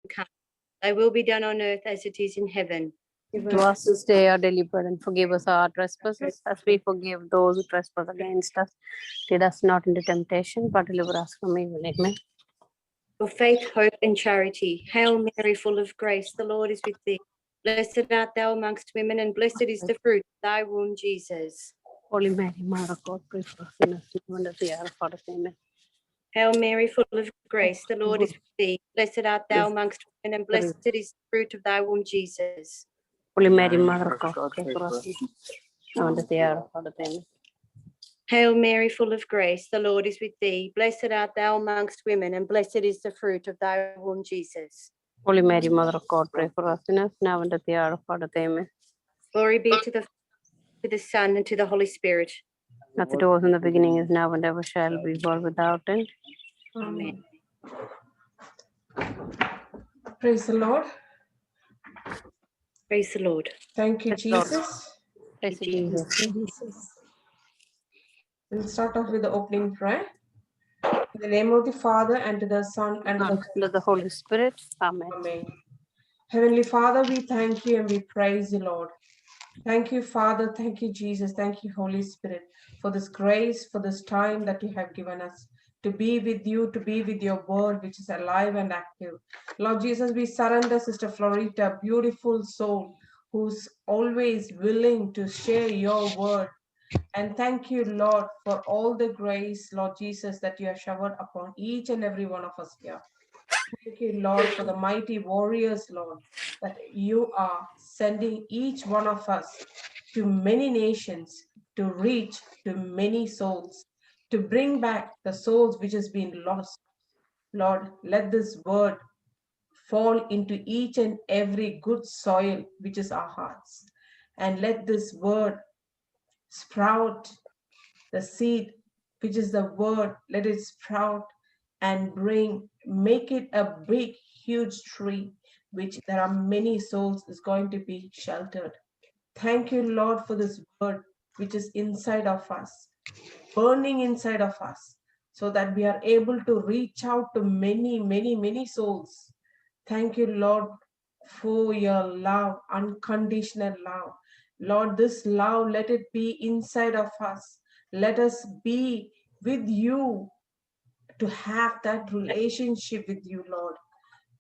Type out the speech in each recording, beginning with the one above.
come. Thy will be done on earth as it is in heaven. Give us this day our daily bread, and forgive us our trespasses, as we forgive those who trespass against us. Lead us not into temptation, but deliver us from evil. Amen. For faith, hope, and charity. Hail Mary, full of grace, the Lord is with thee. Blessed art thou amongst women, and blessed is the fruit of thy womb, Jesus. Holy Mary, Mother of God, pray for us sinners, now and at the hour of our death. Amen. Hail Mary, full of grace, the Lord is with thee. Blessed art thou amongst women, and blessed is the fruit of thy womb, Jesus. Holy Mary, Mother of God, pray for us sinners, now and at the hour of our death. Amen. Hail Mary, full of grace, the Lord is with thee. Blessed art thou amongst women, and blessed is the fruit of thy womb, Jesus. Holy Mary, Mother of God, pray for us sinners, now and at the hour of our death. Amen. Glory be to the Son, and to the Holy Spirit. As it was in the beginning, is now, and ever shall be, world without end. Amen. Praise the Lord. Praise the Lord. Thank you, Praise God. Jesus. Praise Jesus. We'll start off with the opening prayer. In the name of the Father, and to the Son, and to The Holy Spirit. Amen. Amen. Heavenly Father, we thank you and we praise you, Lord. Thank you, Father. Thank you, Jesus. Thank you, Holy Spirit, for this grace, for this time that you have given us to be with you, to be with your word, which is alive and active. Lord Jesus, we surrender Sister Florita, beautiful soul, who's always willing to share your word. And thank you, Lord, for all the grace, Lord Jesus, that you have showered upon each and every one of us here. Thank you, Lord, for the mighty warriors, Lord, that you are sending each one of us to many nations, to reach to many souls, to bring back the souls which has been lost. Lord, let this word fall into each and every good soil, which is our hearts. And let this word sprout the seed, which is the word, let it sprout and make it a big, huge tree, which there are many souls is going to be sheltered. Thank you, Lord, for this word, which is inside of us, burning inside of us, so that we are able to reach out to many, many, many souls. Thank you, Lord, for your love, unconditional love. Lord, this love, let it be inside of us. Let us be with you to have that relationship with you, Lord.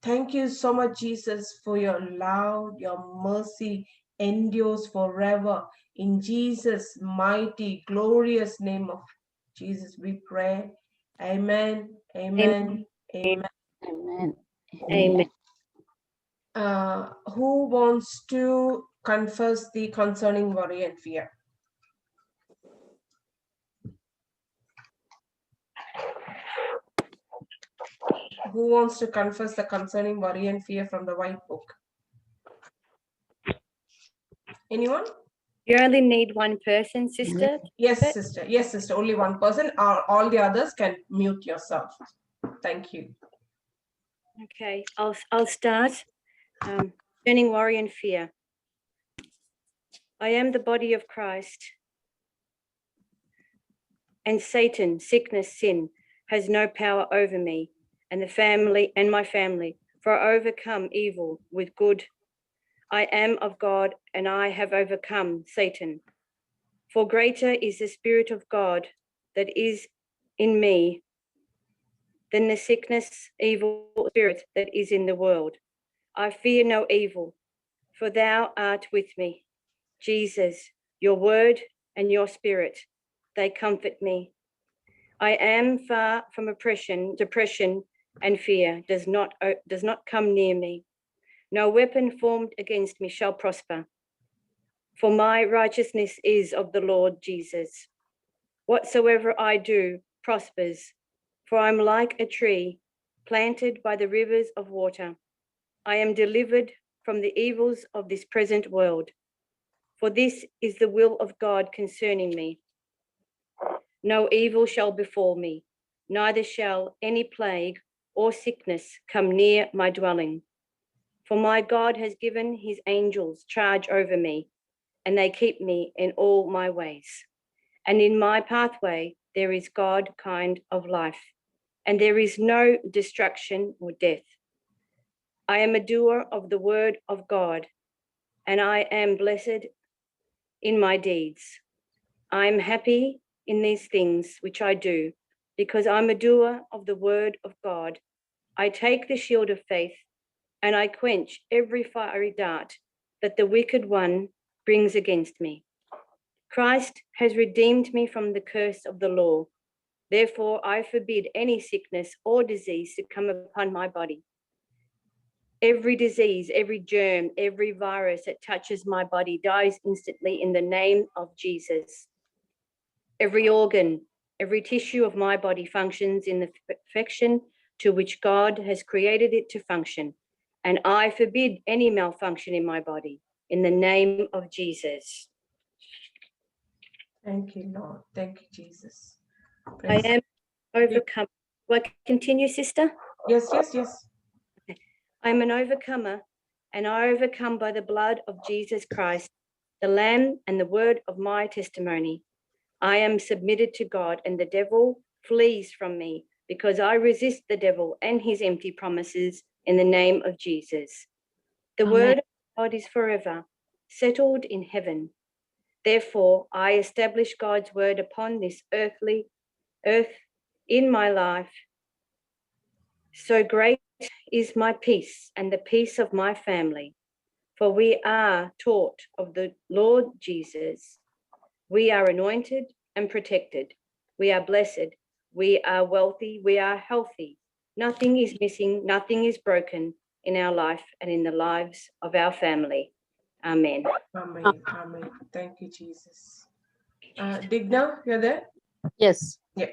Thank you so much, Jesus, for your love, your mercy endures forever. In Jesus' mighty, glorious name of Jesus, we pray. Amen, amen, amen. Amen. Amen. Who wants to confess the concerning worry and fear? Who wants to confess the concerning worry and fear from the white book? Anyone? You only need one person, sister. Yes, sister. Yes, sister. Only one person. All the others can mute yourself. Thank you. Okay, I'll start. Concerning worry and fear. I am the body of Christ, and Satan, sickness, sin has no power over me and my family, for I overcome evil with good. I am of God, and I have overcome Satan. For greater is the Spirit of God that is in me than the sickness, evil spirit that is in the world. I fear no evil, for thou art with me. Jesus, your word and your spirit, they comfort me. I am far from oppression, depression, and fear does not come near me. No weapon formed against me shall prosper. For my righteousness is of the Lord Jesus. Whatsoever I do prospers, for I'm like a tree planted by the rivers of water. I am delivered from the evils of this present world. For this is the will of God concerning me. No evil shall befall me, neither shall any plague or sickness come near my dwelling. For my God has given his angels charge over me, and they keep me in all my ways. And in my pathway there is God kind of life, and there is no destruction or death. I am a doer of the word of God, and I am blessed in my deeds. I am happy in these things which I do, because I'm a doer of the word of God. I take the shield of faith, and I quench every fiery dart that the wicked one brings against me. Christ has redeemed me from the curse of the law. Therefore, I forbid any sickness or disease to come upon my body. Every disease, every germ, every virus that touches my body dies instantly in the name of Jesus. Every organ, every tissue of my body functions in the perfection to which God has created it to function. And I forbid any malfunction in my body in the name of Jesus. Thank you, Lord. Thank you, Jesus. I Praise- am overcome. Will I continue, sister? Yes, yes, yes. I am an overcomer, and I overcome by the blood of Jesus Christ, the Lamb, and the word of my testimony. I am submitted to God, and the devil flees from me, because I resist the devil and his empty promises in the name of Jesus. The Amen. word of God is forever settled in heaven. Therefore, I establish God's word upon this earth in my life. So great is my peace and the peace of my family, for we are taught of the Lord Jesus. We are anointed and protected. We are blessed. We are wealthy. We are healthy. Nothing is missing. Nothing is broken in our life and in the lives of our family. Amen. Amen. Amen. Thank you, Jesus. Digna, you're there? Yes. Yeah.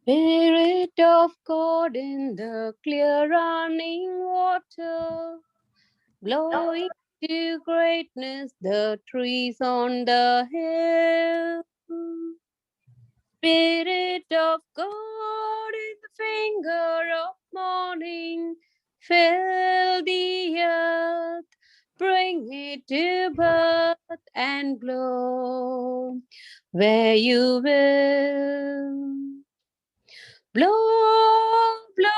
Spirit of God in the clear running water, blowing to greatness the trees on the hill. Spirit of God in the finger of morning, fill the earth, bring it to birth and blow where you will. Blow, blow,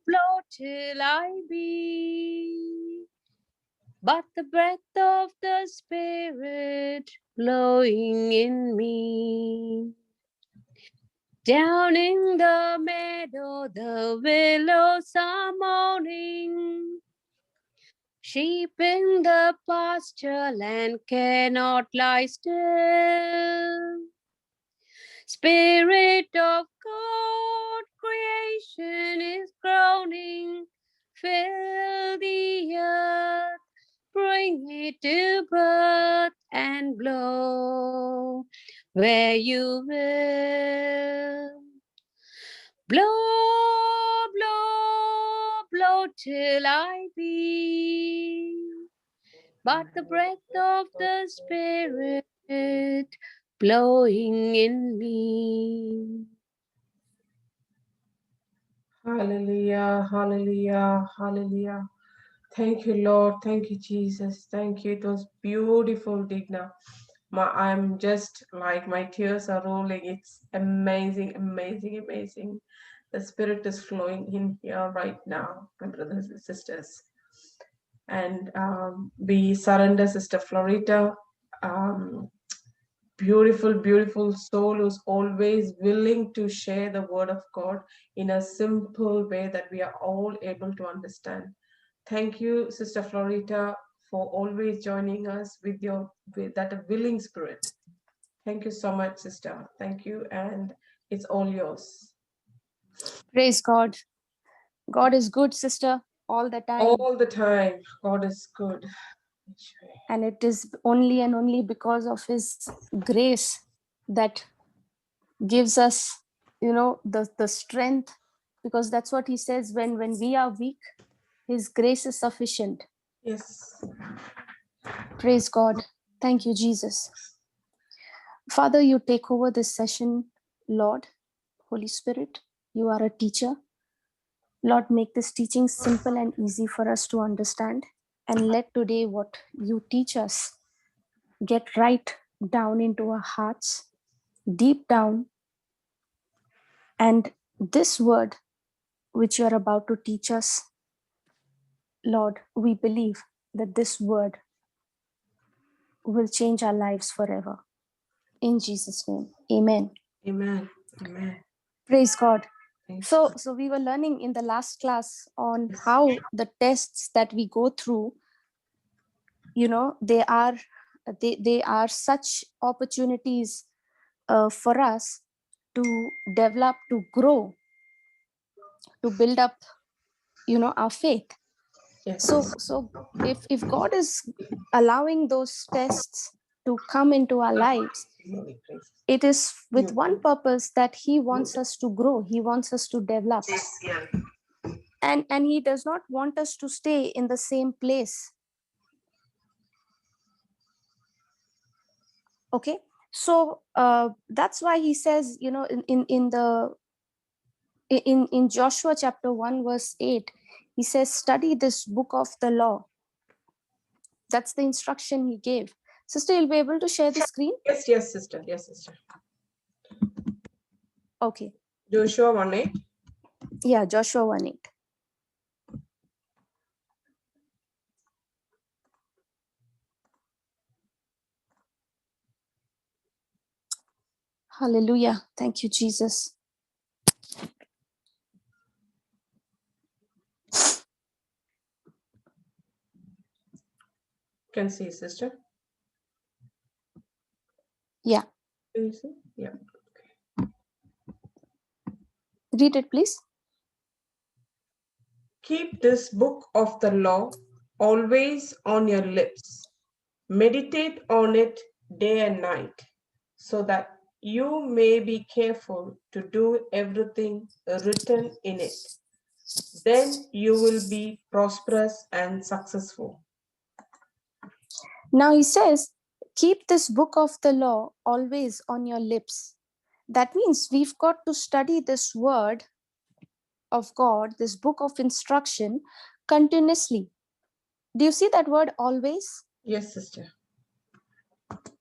blow till I be but the breath of the Spirit blowing in me. Down in the meadow, the willows are mourning. Sheep in the pasture land cannot lie still. Spirit of God, creation is groaning. Fill the earth, bring it to birth and blow where you will. Blow, blow, blow till I be but the breath of the Spirit blowing in me. Hallelujah. Hallelujah. Hallelujah. Thank you, Lord. Thank you, Jesus. Thank you. It was beautiful, Digna. I'm just like my tears are rolling. It's amazing, amazing, amazing. The Spirit is flowing in here right now, my brothers and sisters. And we surrender Sister Florita. Beautiful, beautiful soul who's always willing to share the word of God in a simple way that we are all able to understand. Thank you, Sister Florita, for always joining us with that willing spirit. Thank you so much, sister. Thank you, and it's all yours. Praise God. God is good, sister, all the time. All the time, God is good. And it is only and only because of his grace that gives us, the strength, because that's what he says, when we are weak, his grace is sufficient. Yes. Praise God. Thank you, Jesus. Father, you take over this session, Lord. Holy Spirit, you are a teacher. Lord, make this teaching simple and easy for us to understand. And let today what you teach us get right down into our hearts, deep down, And this word, which you are about to teach us, Lord, we believe that this word will change our lives forever. In Jesus' name, amen. Amen. Amen. Praise God. Thank So we were learning in the last class on Yes. how the tests that we go through, they are such opportunities for us to develop, to grow, to build up, our faith. Yes. So if God is allowing those tests to come into our lives, it is with one purpose, that he wants us to grow, he wants us to develop, and he does not want us to stay in the same place. Okay, so that's why he says, in Joshua chapter 1 verse 8, he says, study this book of the law. That's the instruction he gave. Sister, you'll be able to share the screen? Yes, sister. Yes, sister. Okay. Joshua 1:8. Yeah, Joshua 1:8. Hallelujah. Thank you, Jesus. Can see, sister. Yeah. Can you see? Yeah. Read it, please. Keep this book of the law always on your lips. Meditate on it day and night, so that you may be careful to do everything written in it. Then you will be prosperous and successful. Now he says, keep this book of the law always on your lips. That means we've got to study this word of God, this book of instruction, continuously. Do you see that word always? Yes, sister.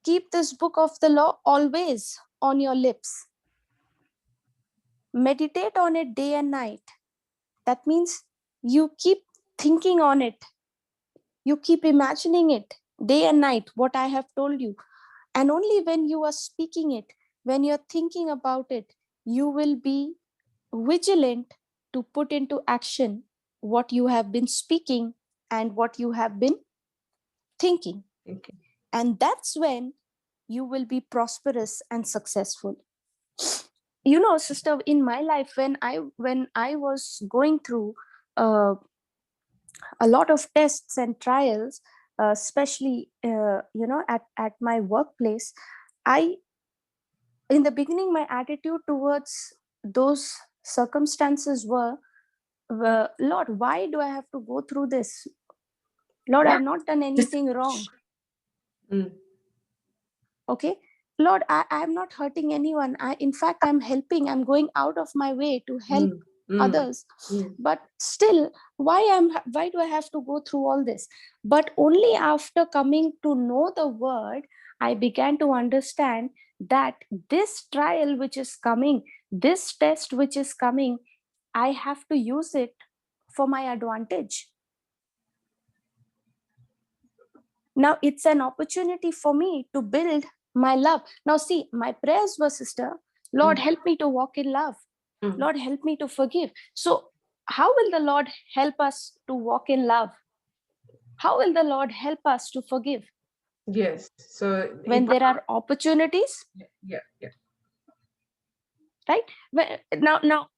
Keep this book of the law always on your lips. Meditate on it day and night. That means you keep thinking on it. You keep imagining it day and night, what I have told you. And only when you are speaking it, when you're thinking about it, you will be vigilant to put into action what you have been speaking and what you have been thinking. Okay. And that's when you will be prosperous and successful. Sister, in my life, when I was going through a lot of tests and trials, especially at my workplace, in the beginning, my attitude towards those circumstances were, Lord, why do I have to go through this? Lord, I've not done anything wrong. Okay, Lord, I'm not hurting anyone. In fact, I'm helping. I'm going out of my way to help others. But still, why do I have to go through all this? But only after coming to know the word, I began to understand that this trial which is coming, this test which is coming, I have to use it for my advantage. Now it's an opportunity for me to build my love. Now see, my prayers were, sister, Lord, help me to walk in love. Lord, help me to forgive. So how will the Lord help us to walk in love? How will the Lord help us to forgive? Yes. So when there are opportunities. Yeah. Right? Now,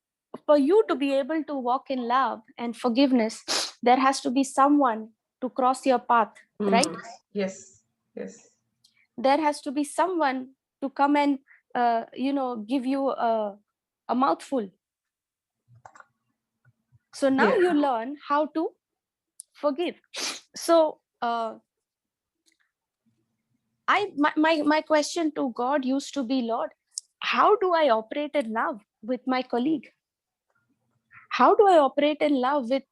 for you to be able to walk in love and forgiveness, there has to be someone to cross your path, right? Yes. There has to be someone to come and give you a mouthful. So now you learn how to forgive. So my question to God used to be, Lord, how do I operate in love with my colleague? How do I operate in love with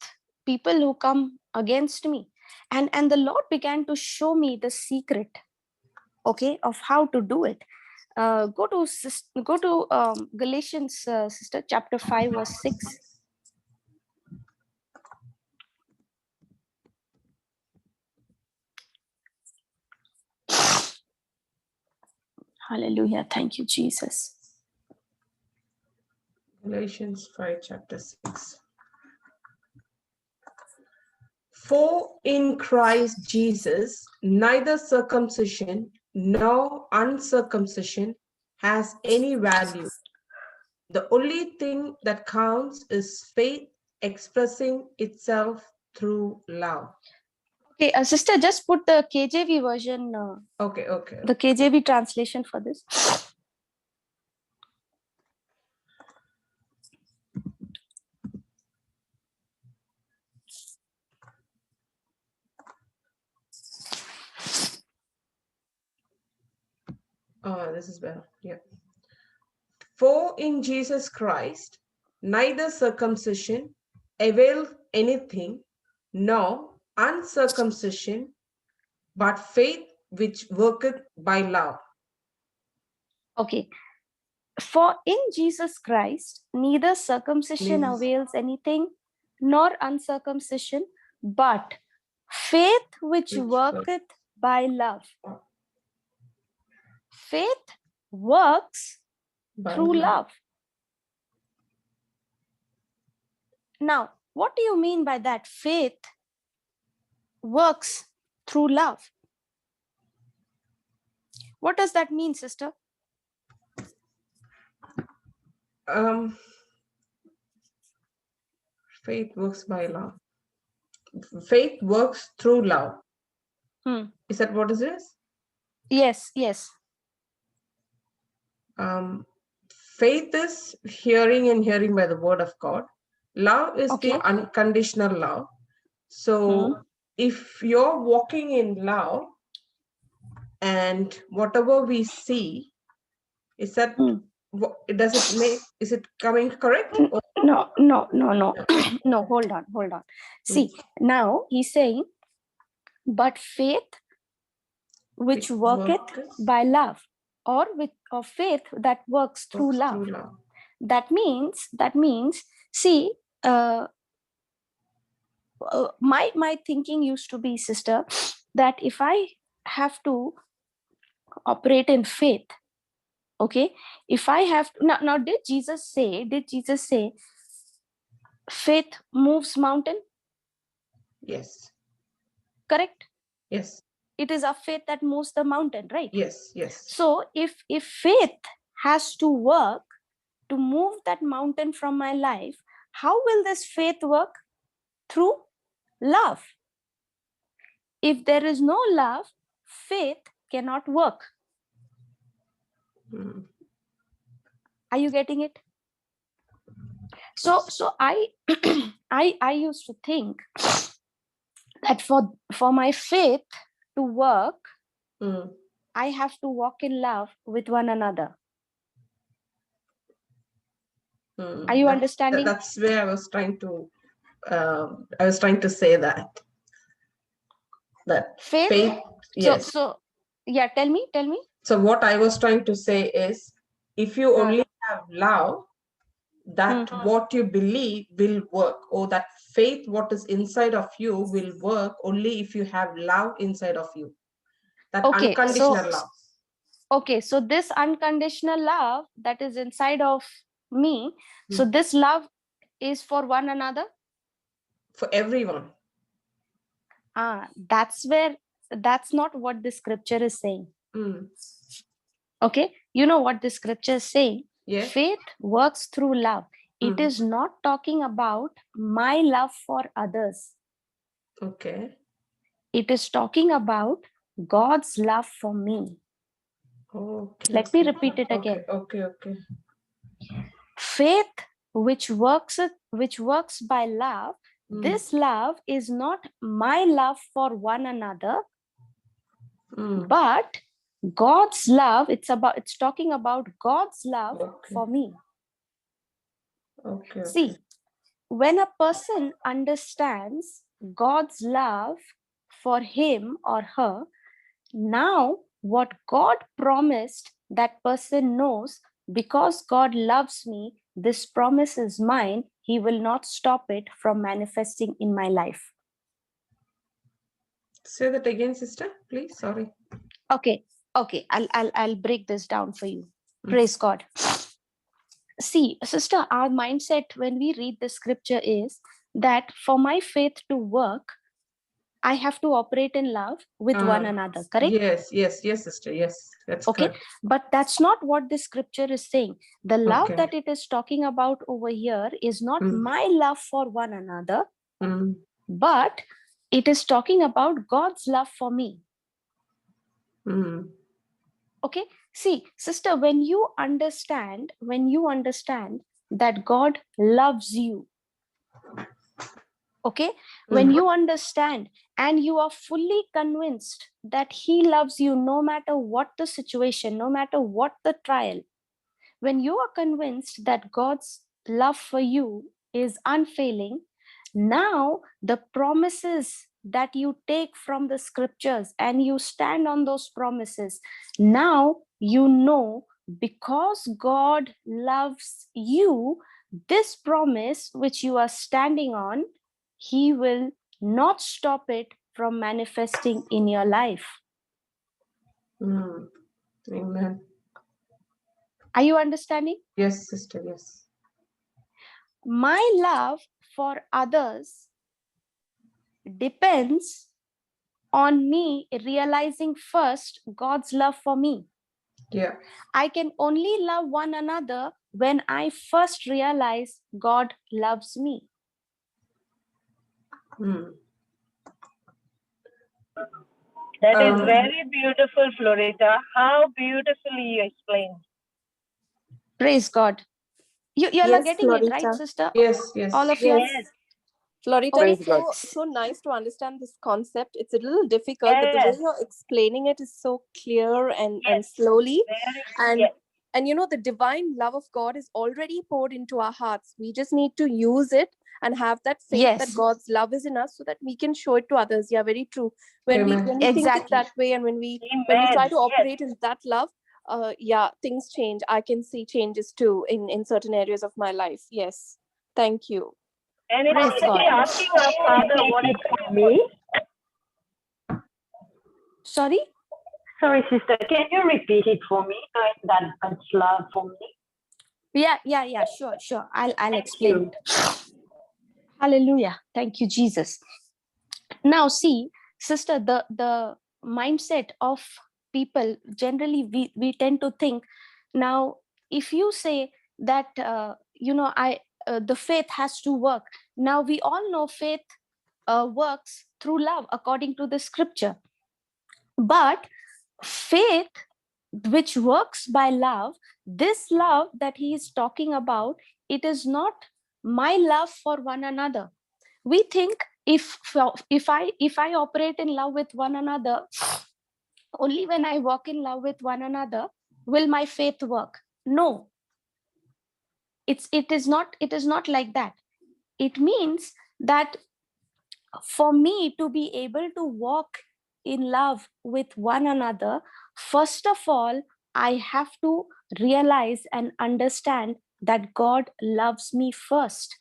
people who come against me? And the Lord began to show me the secret, okay, of how to do it. Go to Galatians, sister, chapter 5, verse 6. Hallelujah. Thank you, Jesus. Galatians 5, chapter 6. For in Christ Jesus, neither circumcision nor uncircumcision has any value. The only thing that counts is faith expressing itself through love. Okay, sister, just put the KJV version, Okay. the KJV translation for this. This is better. Yeah. For in Jesus Christ, neither circumcision avails anything, nor uncircumcision, but faith which worketh by love. Okay. For in Jesus Christ, neither circumcision avails anything, nor uncircumcision, but faith which worketh by love. Faith works through love. Now, what do you mean by that? Faith works through love. What does that mean, sister? Faith works by love. Faith works through love. Is that what it is? Yes. Faith is hearing and hearing by the word of God. Love is the unconditional love. So if you're walking in love and whatever we see, is that is it coming correct? No. No, hold on. See, now he's saying, but faith which worketh by love, or faith that works through love. That means, see, my thinking used to be, sister, that if I have to operate in faith, okay, if I have to, now did Jesus say faith moves mountain? Yes. Correct? Yes. It is our faith that moves the mountain, right? Yes. So if faith has to work to move that mountain from my life, how will this faith work? Through love. If there is no love, faith cannot work. Are you getting it? So I I used to think that for my faith to work, I have to walk in love with one another. Are you understanding? That's where I was trying to say that faith. Yes. So yeah, tell me. So what I was trying to say is, if you only have love, that what you believe will work, or that faith what is inside of you will work only if you have love inside of you. That unconditional love. Okay, so this unconditional love that is inside of me, so this love is for one another? For everyone. That's not what the scripture is saying. Okay, you know what the scripture is saying? Yeah. Faith works through love. It is not talking about my love for others. Okay. It is talking about God's love for me. Okay. Let me repeat it again. Okay. Faith which works by love. This love is not my love for one another, but God's love. It's talking about God's love for me. Okay. See, when a person understands God's love for him or her, now what God promised that person knows, because God loves me, this promise is mine. He will not stop it from manifesting in my life. Say that again, sister, please. Sorry. Okay. I'll break this down for you. Praise God. See, sister, our mindset when we read the scripture is that for my faith to work, I have to operate in love with one another, correct? Yes, sister. Yes, that's okay. correct. But that's not what the scripture is saying. The love that it is talking about over here is not my love for one another, but it is talking about God's love for me. Okay. See, sister, when you understand that God loves you, okay, when you understand and you are fully convinced that He loves you no matter what the situation, no matter what the trial, when you are convinced that God's love for you is unfailing, now the promises that you take from the scriptures and you stand on those promises, now you know, because God loves you, this promise which you are standing on, He will not stop it from manifesting in your life. Amen. Are you understanding? Yes, sister, yes. My love for others depends on me realizing first God's love for me. Yeah. I can only love one another when I first realize God loves me. That is very beautiful, Florita. How beautifully you explained. Praise God. You're Yes, getting Florita. it, right, sister? Yes. All of you? Yes. Florita, Okay. it's so nice to understand this concept. It's a little difficult, but the way you're explaining it is so clear and slowly. And you know, the divine love of God is already poured into our hearts. We just need to use it and have that faith that God's love is in us so that we can show it to others. Yeah, very true. When we think it that way, and when we try to operate in that love, things change. I can see changes too in certain areas of my life. Yes. Thank you. And it's actually asking our Father what is for me. Sorry, sister. Can you repeat it for me? That's love for me. Yeah. Sure. I'll explain it. Hallelujah. Thank you, Jesus. Now, see, sister, the mindset of people generally, we tend to think. Now, if you say that the faith has to work. Now we all know faith works through love according to the scripture. But faith which works by love, this love that he is talking about, it is not my love for one another. We think if I operate in love with one another, only when I walk in love with one another will my faith work. No, it is not like that. It means that for me to be able to walk in love with one another, first of all, I have to realize and understand that God loves me first.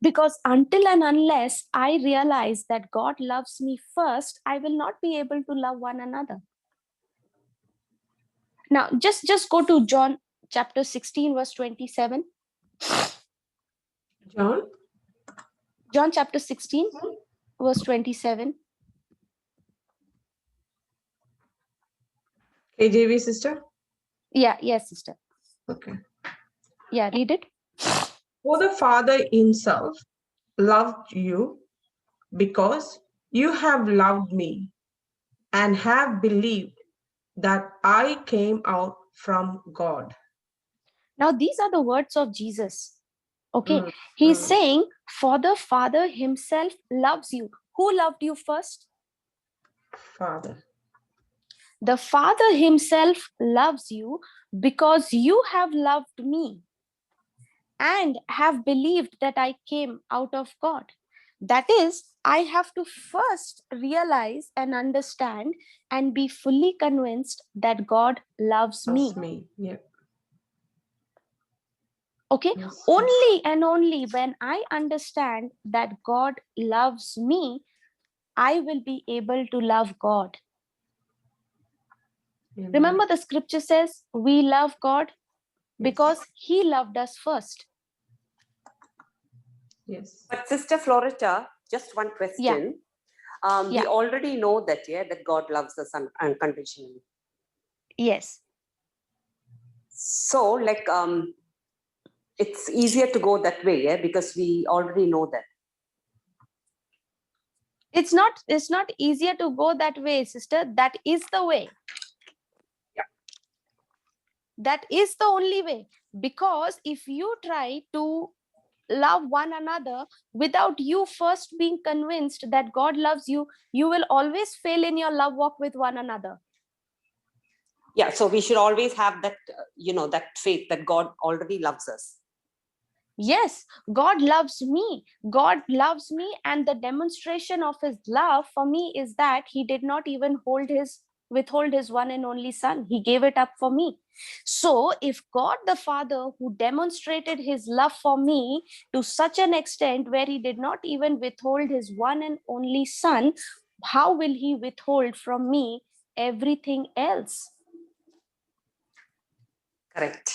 Because until and unless I realize that God loves me first, I will not be able to love one another. Now, just go to John chapter 16, verse 27. John chapter 16, verse 27. KJV, sister? Yes, sister. Okay. Yeah, read it. For the Father himself loved you because you have loved me and have believed that I came out from God. Now, these are the words of Jesus. Okay. He's saying, for the Father himself loves you. Who loved you first? Father. The Father himself loves you because you have loved me and have believed that I came out of God. That is, I have to first realize and understand and be fully convinced that God loves me. That's me. Yeah. Okay, Yes. only and only when I understand that God loves me, I will be able to love God. Amen. Remember, the scripture says we love God because He loved us first. Yes. But Sister Floretta, just one question. We already know that, that God loves us unconditionally. Yes. So, like, it's easier to go that way, because we already know that. It's not easier to go that way, sister. That is the way. Yeah. That is the only way. Because if you try to love one another without you first being convinced that God loves you, you will always fail in your love walk with one another. Yeah, so we should always have that, that faith that God already loves us. Yes, God loves me. God loves me, and the demonstration of His love for me is that He did not even withhold His one and only Son. He gave it up for me. So if God the Father, who demonstrated His love for me to such an extent where He did not even withhold His one and only Son, how will He withhold from me everything else? Correct.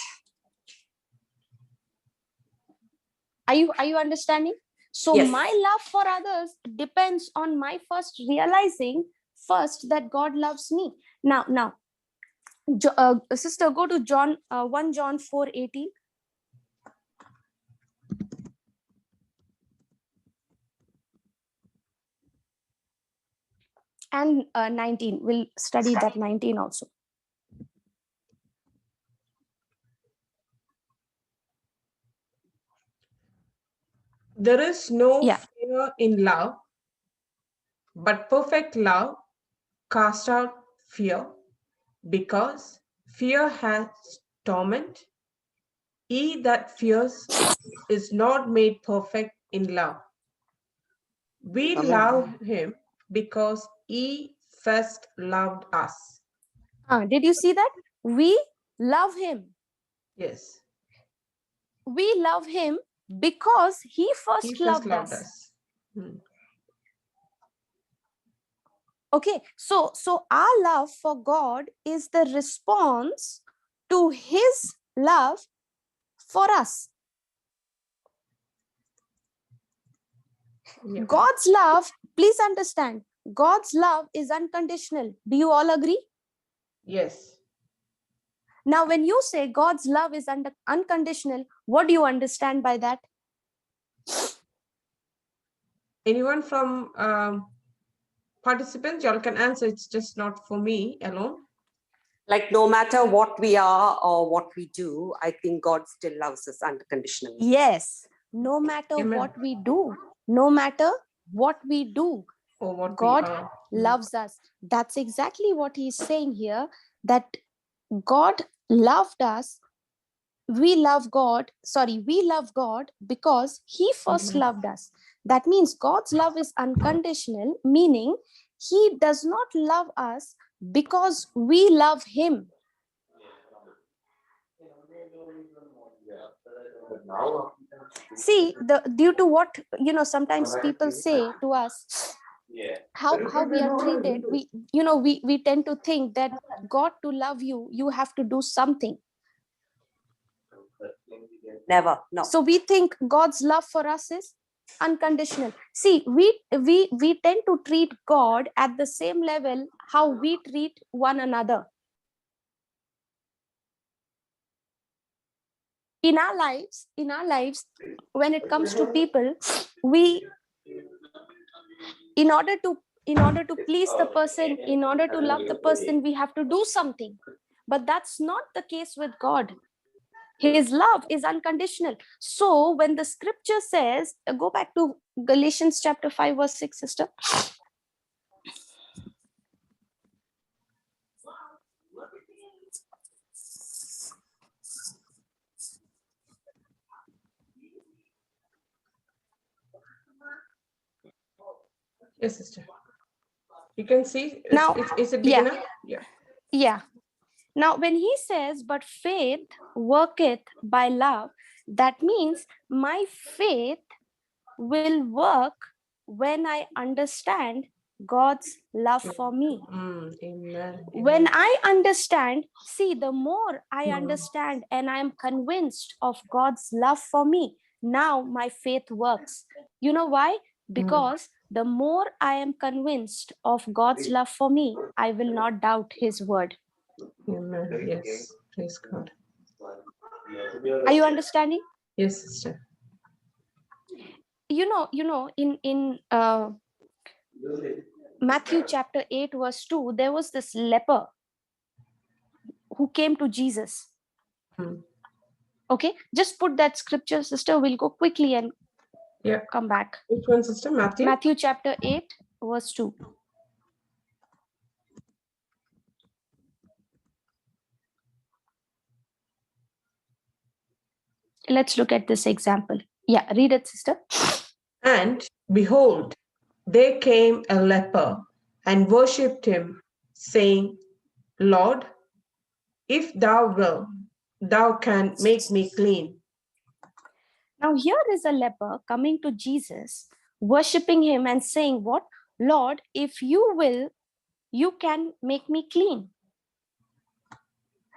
Are you understanding? So yes. My love for others depends on my first realizing first that God loves me. Now, sister, go to 1 John 4:18. And 19. We'll study that 19 also. There is no Yeah. fear in love, but perfect love casts out fear, because fear has torment. He that fears is not made perfect in love. We Amen. love Him because He first loved us. Did you see that? We love Him. Yes. We love Him because He first, He first loved us. us. Hmm. Okay, so our love for God is the response to His love for us. Yeah. God's love, please understand, God's love is unconditional. Do you all agree? Yes. Now, when you say God's love is unconditional, what do you understand by that? Anyone from participants, y'all can answer. It's just not for me alone. Like, no matter what we are or what we do, I think God still loves us unconditionally. Yes, no matter Amen. what we do, no matter what we do, Or what God we are. loves us. That's exactly what He's saying here, that God loved us. We love God because He first Amen. loved us. That means God's love is unconditional, meaning He does not love us because we love Him. See, due to what, sometimes people say to us, how we are treated, we tend to think that God, to love you, you have to do something. Never, no. So we think God's love for us is unconditional. See, we tend to treat God at the same level how we treat one another. In our lives, when it comes to people, in order to please the person, in order to love the person, we have to do something. But that's not the case with God. His love is unconditional. So when the scripture says, go back to Galatians chapter 5 verse 6, sister. Yes, sister. You can see Now, it's a beginner. Yeah. Now, when he says, but faith worketh by love, that means my faith will work when I understand God's love for me. Amen. When I understand, see, the more I understand and I am convinced of God's love for me, now my faith works. You know why? Because the more I am convinced of God's love for me, I will not doubt his word. Amen. Yes. Praise God. Are you understanding? Yes, sister. You know, in Matthew chapter 8, verse 2, there was this leper who came to Jesus. Okay, just put that scripture, sister. We'll go quickly and come back. Which one, sister? Matthew chapter 8, verse 2. Let's look at this example. Yeah, read it, sister. And behold, there came a leper and worshipped him, saying, Lord, if thou wilt, thou canst make me clean. Now here is a leper coming to Jesus, worshipping him and saying, what? Lord, if you will, you can make me clean.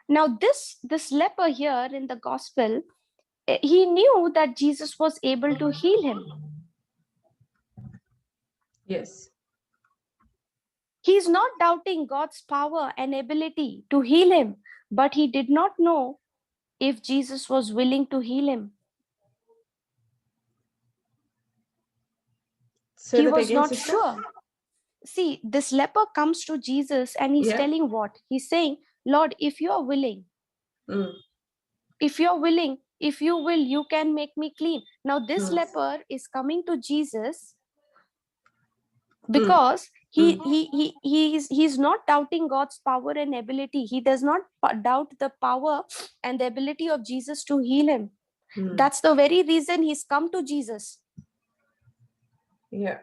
Now this leper here in the gospel, he knew that Jesus was able to heal him. Yes. He's not doubting God's power and ability to heal him, but he did not know if Jesus was willing to heal him. He was not sure. See, this leper comes to Jesus and he's telling what? He's saying, Lord, if you are willing, if you're willing, if you will, you can make me clean. Now this leper is coming to Jesus because he's not doubting God's power and ability. He does not doubt the power and the ability of Jesus to heal him. That's the very reason he's come to Jesus. Yeah.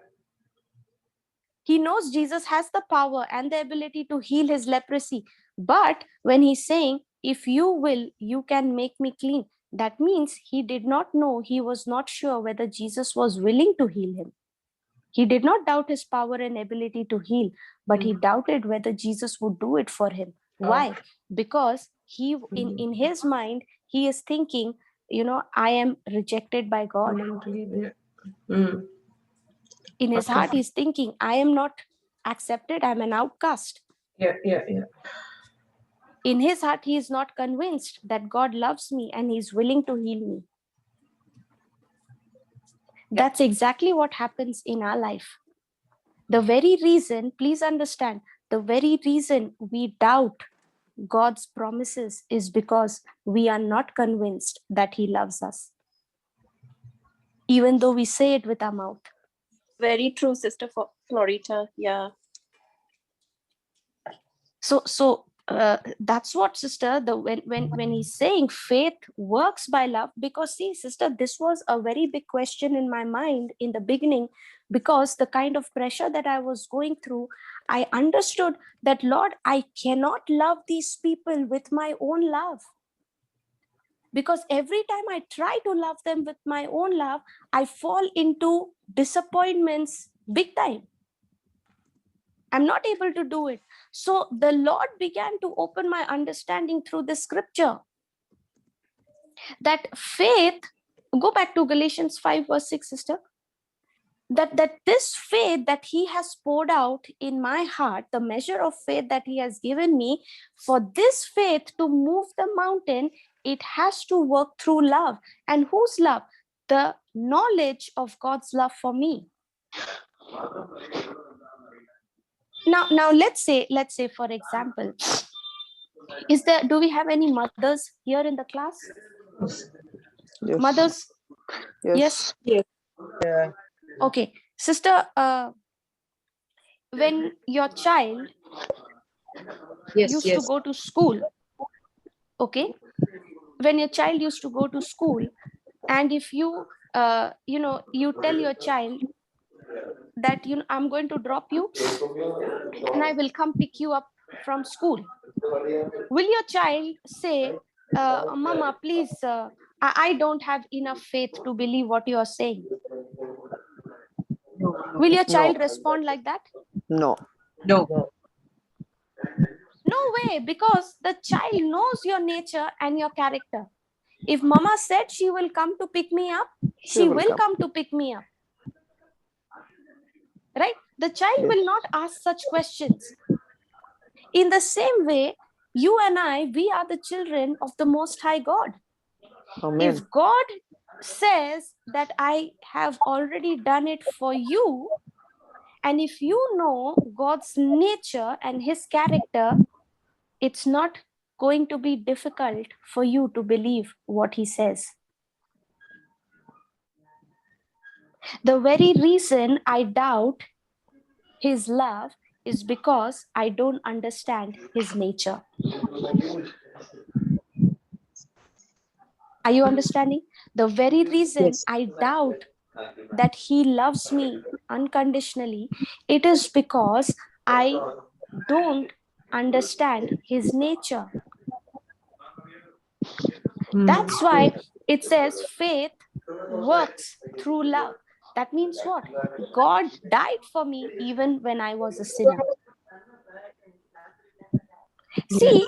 He knows Jesus has the power and the ability to heal his leprosy. But when he's saying, if you will, you can make me clean, that means he did not know, he was not sure whether Jesus was willing to heal him. He did not doubt his power and ability to heal, but he doubted whether Jesus would do it for him. Why? Because he, in his mind, he is thinking, I am rejected by God. In his heart, he's thinking, I am not accepted, I'm an outcast. Yeah. In his heart, he is not convinced that God loves me and he's willing to heal me. That's exactly what happens in our life. The very reason, please understand, the very reason we doubt God's promises is because we are not convinced that he loves us, even though we say it with our mouth. Very true, Sister Florita. Yeah. So that's what, sister, when he's saying faith works by love, because see, sister, this was a very big question in my mind in the beginning, because the kind of pressure that I was going through, I understood that, Lord, I cannot love these people with my own love. Because every time I try to love them with my own love, I fall into disappointments big time. I'm not able to do it. So the Lord began to open my understanding through this scripture. That faith, go back to Galatians 5 verse 6, sister. That this faith that he has poured out in my heart, the measure of faith that he has given me, for this faith to move the mountain, it has to work through love. And whose love? The knowledge of God's love for me. Now let's say for example, do we have any mothers here in the class? Yes. Mothers? Yes. Yes. Yeah. Okay, sister, when your child used to go to school, okay, when your child used to go to school, and if you you tell your child that I'm going to drop you and I will come pick you up from school, will your child say, Mama, please, I don't have enough faith to believe what you are saying? Will your child respond like that? No. No way, because the child knows your nature and your character. If Mama said she will come to pick me up, she will come to pick me up. Right? The child will not ask such questions. In the same way, you and I, we are the children of the Most High God. Amen. If God says that I have already done it for you, and if you know God's nature and his character, it's not going to be difficult for you to believe what he says. The very reason I doubt his love is because I don't understand his nature. Are you understanding? The very reason I doubt that he loves me unconditionally, it is because I don't understand his nature. That's why it says faith works through love. That means what? God died for me even when I was a sinner. See,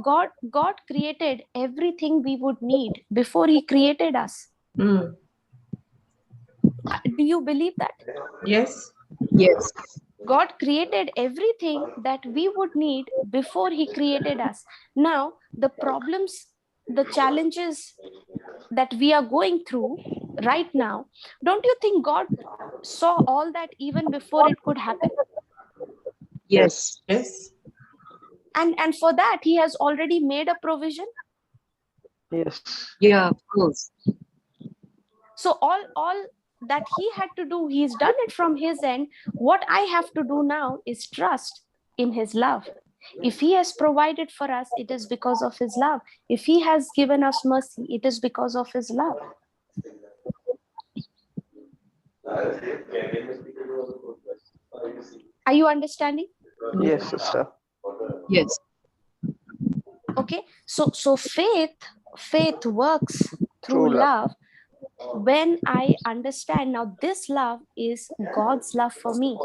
God created everything we would need before he created us. Do you believe that? Yes. God created everything that we would need before he created us. Now, the problems, the challenges that we are going through right now, don't you think God saw all that even before it could happen? Yes. And for that, he has already made a provision. Yes. Yeah, of course. So all that he had to do, he's done it from his end. What I have to do now is trust in his love. If he has provided for us, it is because of his love. If he has given us mercy, it is because of his love. Are you understanding? Yes, sister. Yes. Okay, so faith works through love. When I understand now this love is God's love for me,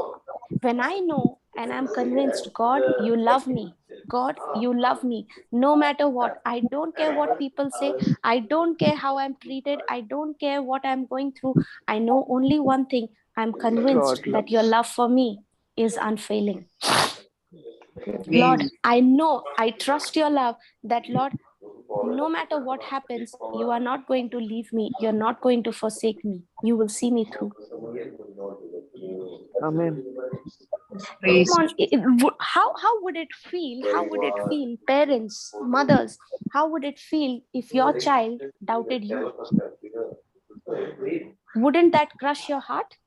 when I know and I'm convinced, God, you love me. God, you love me. No matter what, I don't care what people say. I don't care how I'm treated. I don't care what I'm going through. I know only one thing. I'm convinced that your love for me is unfailing. Lord, I know, I trust your love, that Lord, no matter what happens, you are not going to leave me. You're not going to forsake me. You will see me through. Amen. Come on, how would it feel? How would it feel, parents, mothers? How would it feel if your child doubted you? Wouldn't that crush your heart?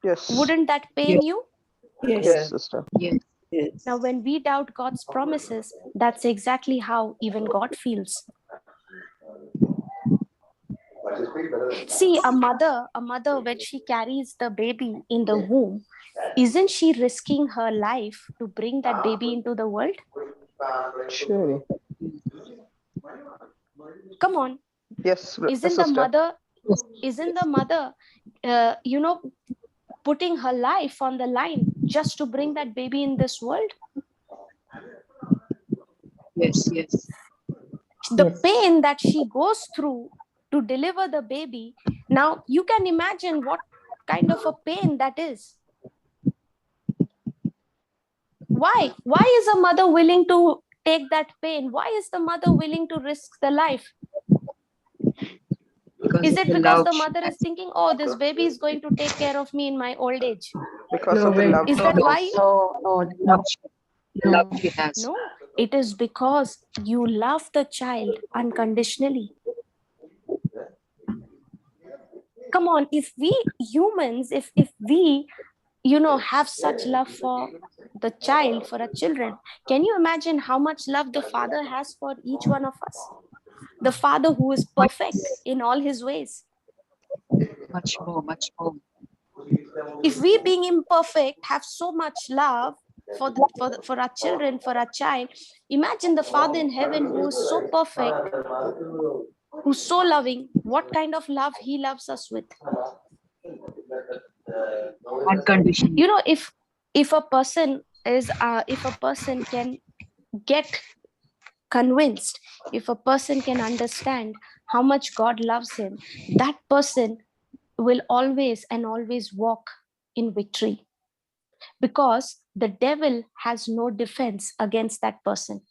Yes. Wouldn't that pain you? Yes, sister. Yes. Now, when we doubt God's promises, that's exactly how even God feels. See, a mother, when she carries the baby in the womb, isn't she risking her life to bring that baby into the world? Surely. Come on. Yes, Isn't the mother, putting her life on the line just to bring that baby in this world? Yes. The pain that she goes through to deliver the baby. Now, you can imagine what kind of a pain that is. Why is a mother willing to take that pain? Why is the mother willing to risk the life? Is it because the mother is thinking, oh, this baby is going to take care of me in my old age? Because of the love. Is that why? No, she has. No, it is because you love the child unconditionally. Come on, if we humans, if we, have such love for the child, for our children, can you imagine how much love the Father has for each one of us? The Father who is perfect in all his ways. Much more. If we being imperfect have so much love for our children, for our child, imagine the Father in heaven who is so perfect, who's so loving, what kind of love he loves us with. Unconditional. You know, if a person can get convinced, if a person can understand how much God loves him, that person will always and always walk in victory, because the devil has no defense against that person.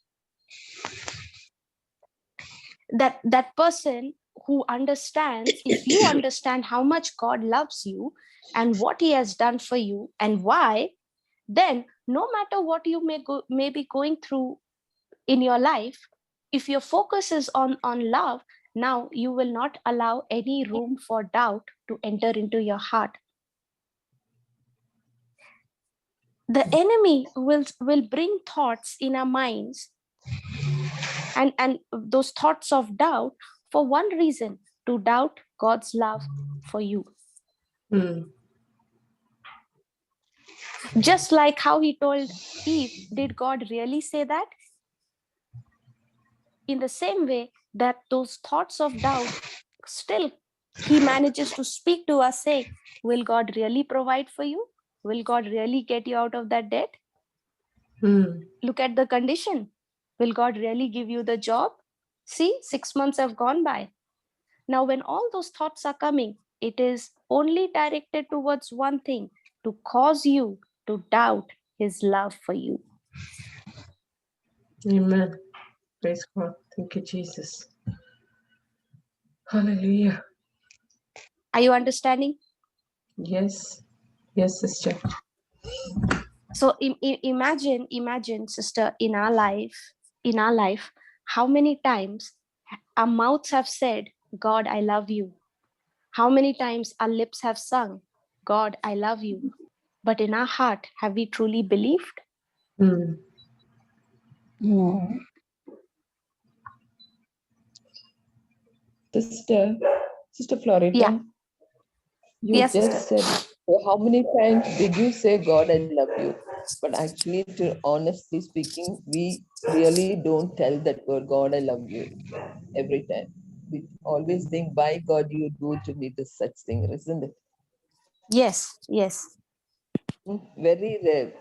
That person who understands, if you understand how much God loves you and what he has done for you and why, then no matter what you may be going through in your life, if your focus is on love, now you will not allow any room for doubt to enter into your heart. The enemy will bring thoughts in our minds, and those thoughts of doubt, for one reason: to doubt God's love for you. Just like how he told Eve, did God really say that? In the same way, that those thoughts of doubt, still he manages to speak to us, say, will God really provide for you? Will God really get you out of that debt? Look at the condition. Will God really give you the job? See, 6 months have gone by. Now, when all those thoughts are coming, it is only directed towards one thing: to cause you to doubt his love for you. Amen. Praise God. Thank you, Jesus. Hallelujah. Are you understanding? Yes. Yes, sister. So imagine, sister, in our life, how many times our mouths have said, God, I love you. How many times our lips have sung, God, I love you. But in our heart, have we truly believed? Sister Florita, Yeah. you Yes, just sister. said, how many times did you say, God, I love you? But actually, to honestly speaking, we really don't tell that word, God, I love you, every time. We always think, why God you do to me this such thing, isn't it? Yes, yes. Very rare.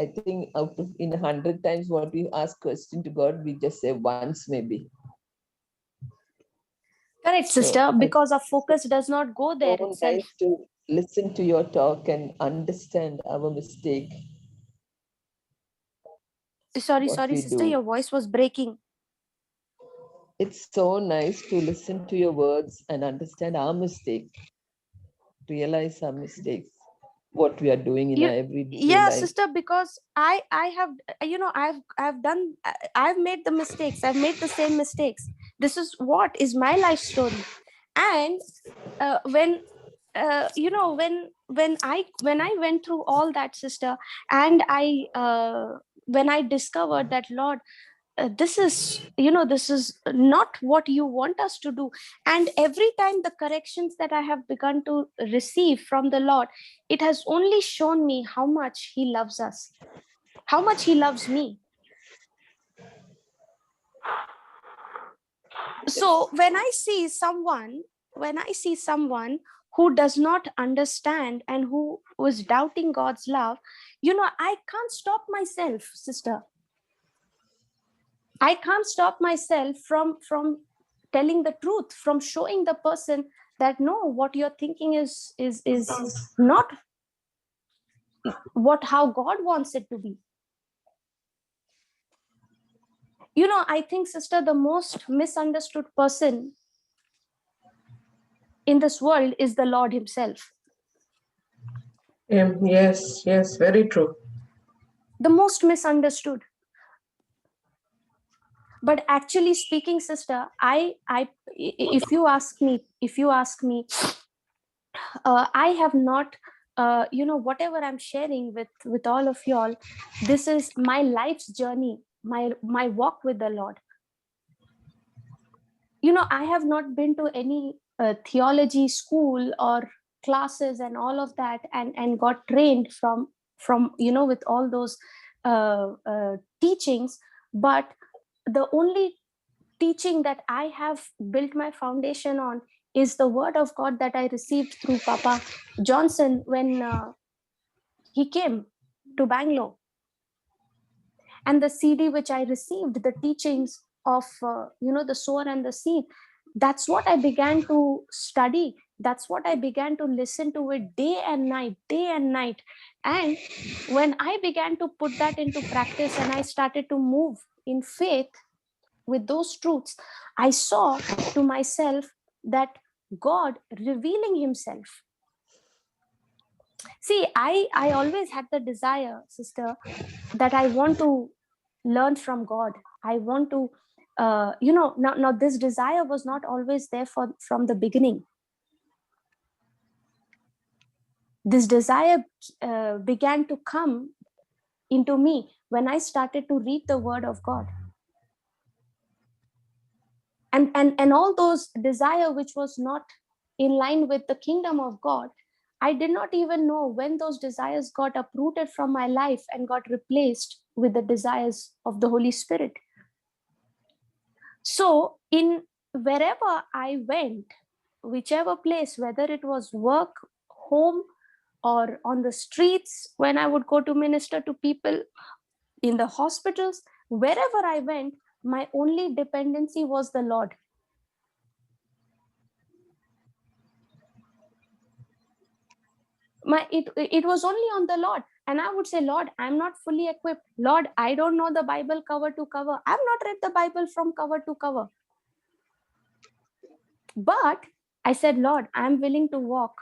I think out of in 100 times what we ask question to God, we just say once maybe. Correct, sister, because our focus does not go there so itself. Nice to listen to your talk and understand our mistake. Sorry, sister, your voice was breaking. It's so nice to listen to your words and understand our mistake, realize our mistakes, what we are doing in our everyday life. Sister, because I have, I've made the mistakes. I've made the same mistakes. This is what is my life story. And when I went through all that, sister, and when I discovered that, Lord, this is not what you want us to do. And every time the corrections that I have begun to receive from the Lord, it has only shown me how much he loves us, how much he loves me. So when I see someone who does not understand and who was doubting God's love, I can't stop myself, sister. I can't stop myself from telling the truth, from showing the person that no, what you're thinking is not how God wants it to be. I think, sister, the most misunderstood person in this world is the Lord himself. Yes, very true. The most misunderstood. But actually speaking, sister, if you ask me, I have not, whatever I'm sharing with all of y'all, this is my life's journey, my walk with the Lord. I have not been to any theology school or classes and all of that, and got trained from with all those teachings. But the only teaching that I have built my foundation on is the word of God that I received through Papa Johnson when he came to Bangalore. And the CD which I received, the teachings of the sower and the seed, that's what I began to study. That's what I began to listen to it day and night. And when I began to put that into practice and I started to move in faith with those truths, I saw to myself that God revealing himself. See, I always had the desire, sister, that I want to learn from God. I want to, now this desire was not always there from the beginning. This desire began to come into me when I started to read the word of God. And all those desire which was not in line with the kingdom of God, I did not even know when those desires got uprooted from my life and got replaced with the desires of the Holy Spirit. So in wherever I went, whichever place, whether it was work, home, or on the streets, when I would go to minister to people, in the hospitals, wherever I went, my only dependency was the Lord. It was only on the Lord. And I would say, Lord, I'm not fully equipped. Lord, I don't know the Bible cover to cover. I've not read the Bible from cover to cover. But I said, Lord, I'm willing to walk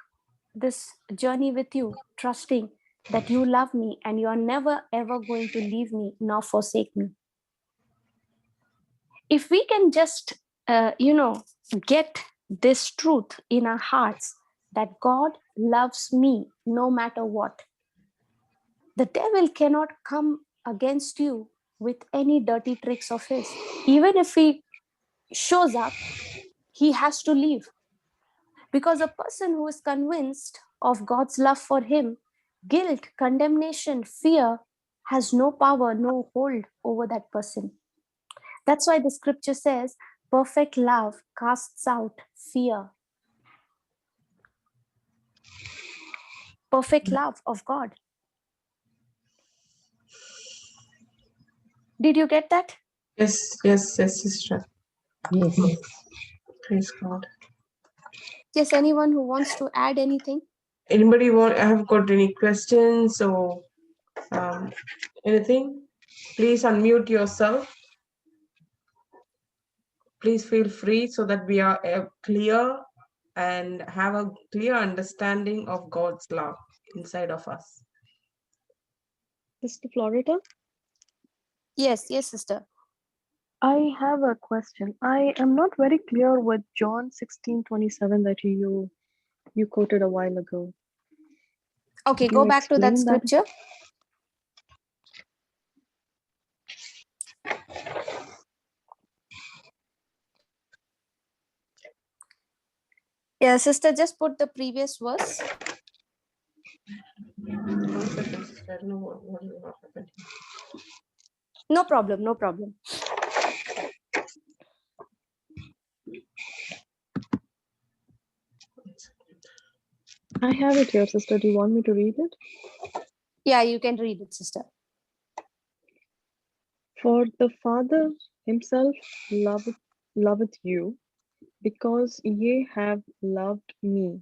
this journey with you, trusting that you love me and you're never, ever going to leave me nor forsake me. If we can just, get this truth in our hearts, that God loves me no matter what. The devil cannot come against you with any dirty tricks of his. Even if he shows up, he has to leave. Because a person who is convinced of God's love for him, guilt, condemnation, fear has no power, no hold over that person. That's why the scripture says, perfect love casts out fear. Perfect love of God. Did you get that? Yes, sister. Yes. Praise God. Yes, anyone who wants to add anything? Anybody have got any questions or anything? Please unmute yourself. Please feel free so that we are clear and have a clear understanding of God's love inside of us. Sister Florida? Yes, sister. I have a question. I am not very clear with John 16:27 that you quoted a while ago. Okay, go back to that scripture. Yeah, sister, just put the previous verse. One second, sister. I don't know what happened. No problem. I have it here, sister. Do you want me to read it? Yeah, you can read it, sister. For the Father himself loveth you, because ye have loved me,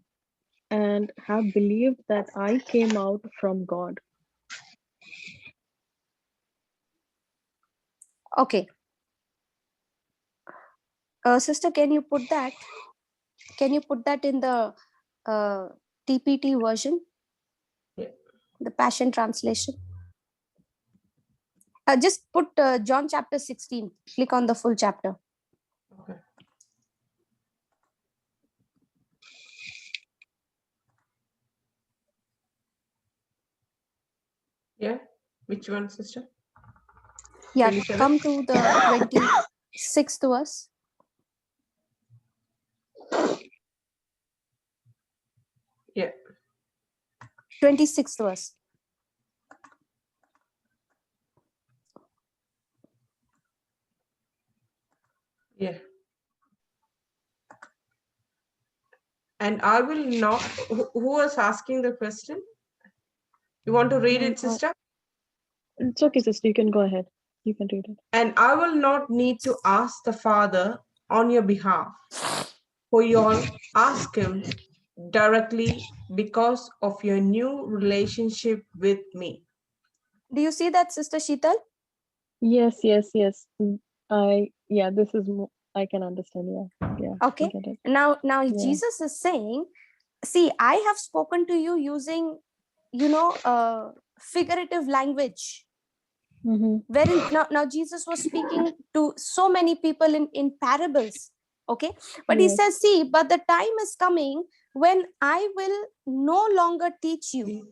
and have believed that I came out from God. Okay. Sister, can you put that in the TPT version? Yeah. The Passion Translation. Just put John chapter 16. Click on the full chapter. Okay. Yeah. Which one, sister? Yeah, 27? come to the 26th verse. Yeah. 26th verse. Yeah. And I will not, who was asking the question? You want to read it, sister? It's okay, sister. You can go ahead. You can read it. And I will not need to ask the Father on your behalf, for you all ask him directly because of your new relationship with me. Do you see that, Sister Sheetal? Yes. This is more, I can understand. Yeah. Okay. I get it. Now Yeah. Jesus is saying, see, I have spoken to you using, figurative language. Wherein now Jesus was speaking to so many people in parables. Okay. But he says, see, but the time is coming when I will no longer teach you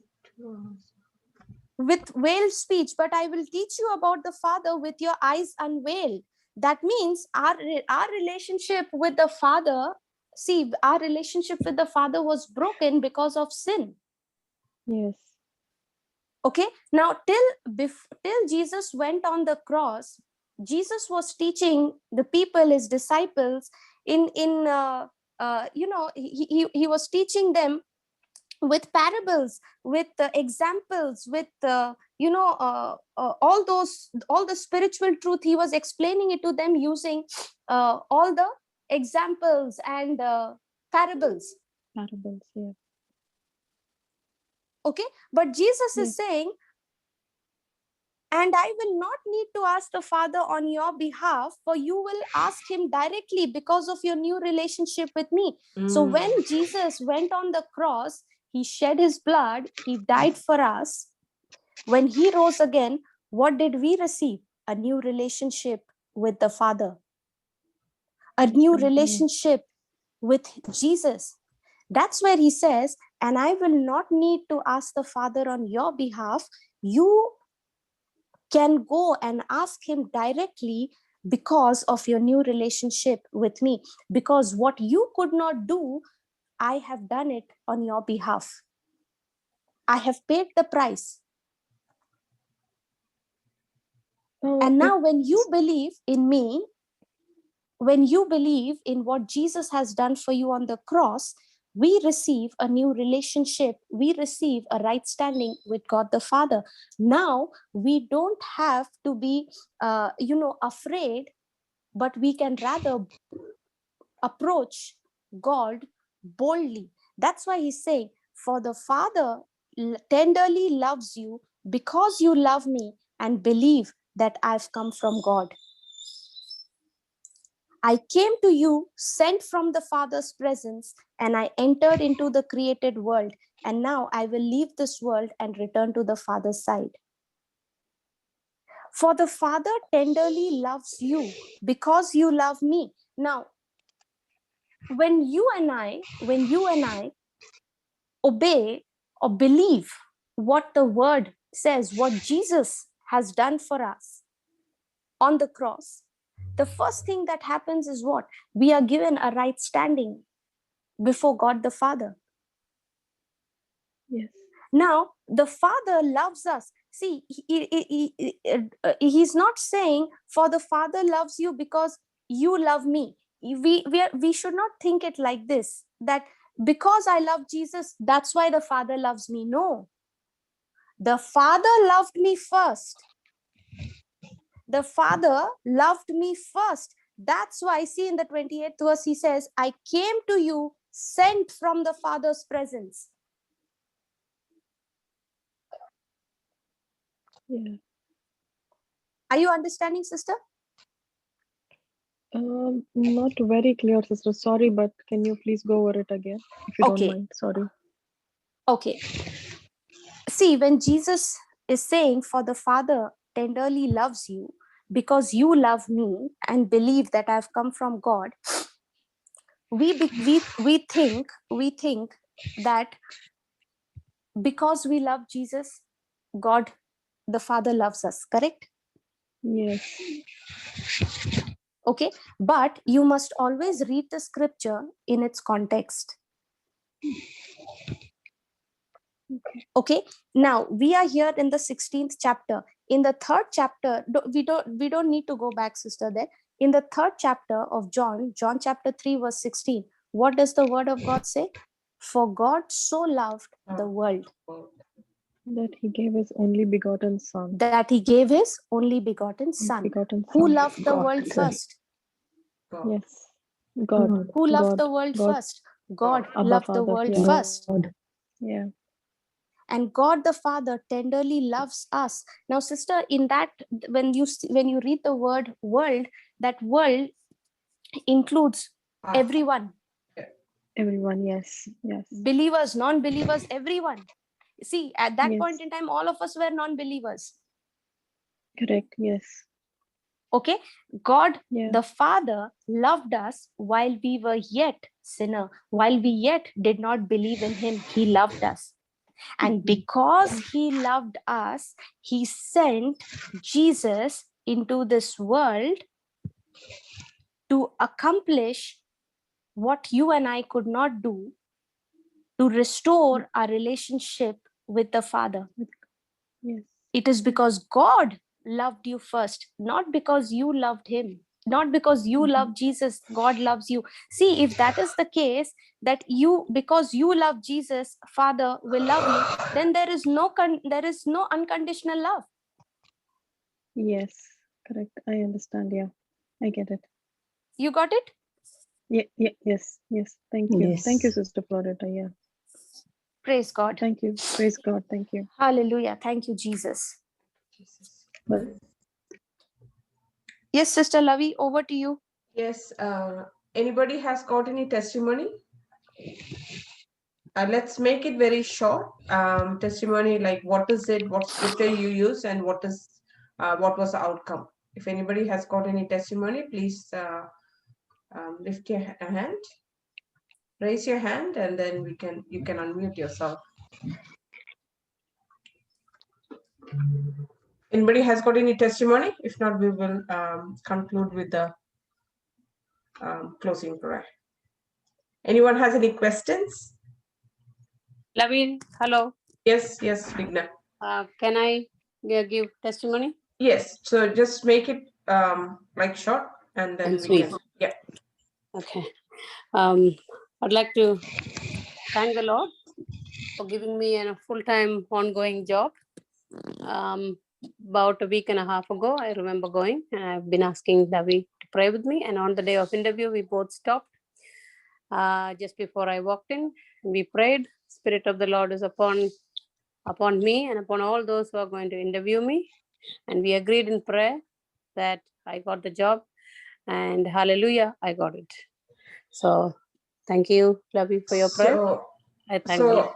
with veiled speech, but I will teach you about the Father with your eyes unveiled. That means our relationship with the Father, see, our relationship with the Father was broken because of sin. Yes. Okay. Now, till Jesus went on the cross, Jesus was teaching the people, his disciples, he was teaching them with parables, with examples, with all the spiritual truth. He was explaining it to them using all the examples and parables. Yeah. Okay, but Jesus is saying, and I will not need to ask the Father on your behalf, for you will ask him directly because of your new relationship with me. So when Jesus went on the cross, he shed his blood, he died for us. When he rose again, what did we receive? A new relationship with the Father, a new relationship with Jesus. That's where he says, and I will not need to ask the Father on your behalf. You can go and ask him directly because of your new relationship with me. Because what you could not do, I have done it on your behalf. I have paid the price. And now when you believe in me, when you believe in what Jesus has done for you on the cross, we receive a new relationship. We receive a right standing with God the Father. Now we don't have to be, afraid, but we can rather approach God boldly. That's why he's saying, for the Father tenderly loves you because you love me and believe that I've come from God. I came to you, sent from the Father's presence, and I entered into the created world. And now I will leave this world and return to the Father's side. For the Father tenderly loves you because you love me. Now, when you and I obey or believe what the word says, what Jesus has done for us on the cross, the first thing that happens is what? We are given a right standing before God the Father. Yes. Now, the Father loves us. See, he's not saying, for the Father loves you because you love me. We should not think it like this, that because I love Jesus, that's why the Father loves me. No. The Father loved me first. The Father loved me first. That's why, see, in the 28th verse, he says, I came to you, sent from the Father's presence. Yeah. Are you understanding, sister? Not very clear, sister. Sorry, but can you please go over it again, if you don't mind? Sorry. Okay. See, when Jesus is saying, for the Father tenderly loves you because you love me and believe that I've come from God, we think that because we love Jesus, God the Father loves us, correct? Yes. Okay, but you must always read the scripture in its context. Okay, now we are here in the 16th chapter. In the 3rd chapter, we don't need to go back, sister, there. In the 3rd chapter of John chapter 3 verse 16, what does the word of God say? For God so loved the world that he gave his only begotten son. That he gave his only begotten son. Who loved the world first? Yes. God. Who loved God. the world God. first? God Abba loved the Father. world Yeah. first. Yeah. And God the Father tenderly loves us. Now, sister, in that, when you read the word world, that world includes everyone. Everyone, yes. Yes. Believers, non-believers, everyone. See, at that point in time, all of us were non-believers. Correct, yes. Okay, God the Father loved us while we were yet sinner, while we yet did not believe in him. He loved us. And because he loved us, he sent Jesus into this world to accomplish what you and I could not do, to restore our relationship with the Father. Yes. It is because God loved you first, not because you loved him, not because you love Jesus, God loves you. See, if that is the case, that you, because you love Jesus, Father will love you, then there is no unconditional love. Yes, correct. I understand. Yeah, I get it. You got it? Yes. Thank you. Yes. Thank you, Sister Florida. Yeah. Praise God. Thank you. Praise God. Thank you. Hallelujah. Thank you, Jesus. Yes, Sister Lavi, over to you. Yes. Anybody has got any testimony? Let's make it very short. Testimony, like what is it, what scripture you use, and what was the outcome. If anybody has got any testimony, please lift your hand, raise your hand, and then you can unmute yourself. Anybody has got any testimony? If not, we will conclude with the closing prayer. Anyone has any questions? Lavin, hello. Yes, Vigna. Can I give testimony? Yes, so just make it like short, and then we can. Yeah. Okay. I'd like to thank the Lord for giving me a full-time ongoing job. About a week and a half ago, I remember going, and I've been asking Davi to pray with me. And on the day of interview, we both stopped. Just before I walked in, we prayed. Spirit of the Lord is upon me and upon all those who are going to interview me. And we agreed in prayer that I got the job, and hallelujah, I got it. So thank you, Lavi, for your prayer. I thank you.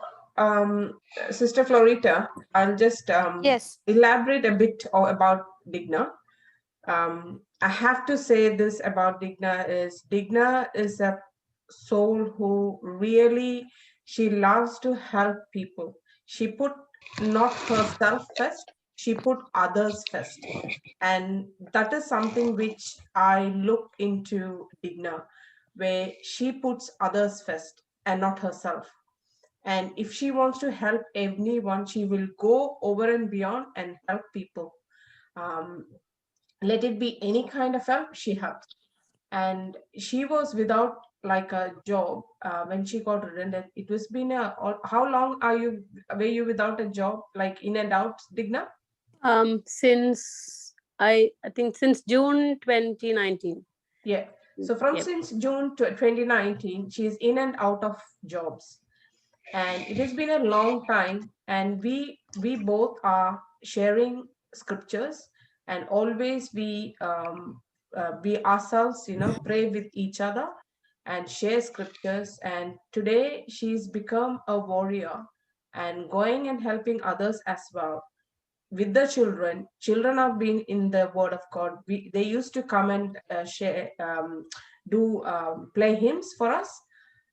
Sister Florita, I'll just elaborate a bit about Digna. I have to say this about Digna is a soul who really, she loves to help people. She put not herself first, she put others first. And that is something which I look into Digna, where she puts others first and not herself. And if she wants to help anyone, she will go over and beyond and help people. Let it be any kind of help, she helps. And she was without like a job when she got redundant. It was been how long were you without a job, like in and out, Digna? Since I think since June 2019. Yeah. So since June 2019, she's in and out of jobs. And it has been a long time, and we both are sharing scriptures, and always we ourselves, pray with each other and share scriptures. And today she's become a warrior and going and helping others as well. With the children have been in the word of God. They used to come and share, play hymns for us.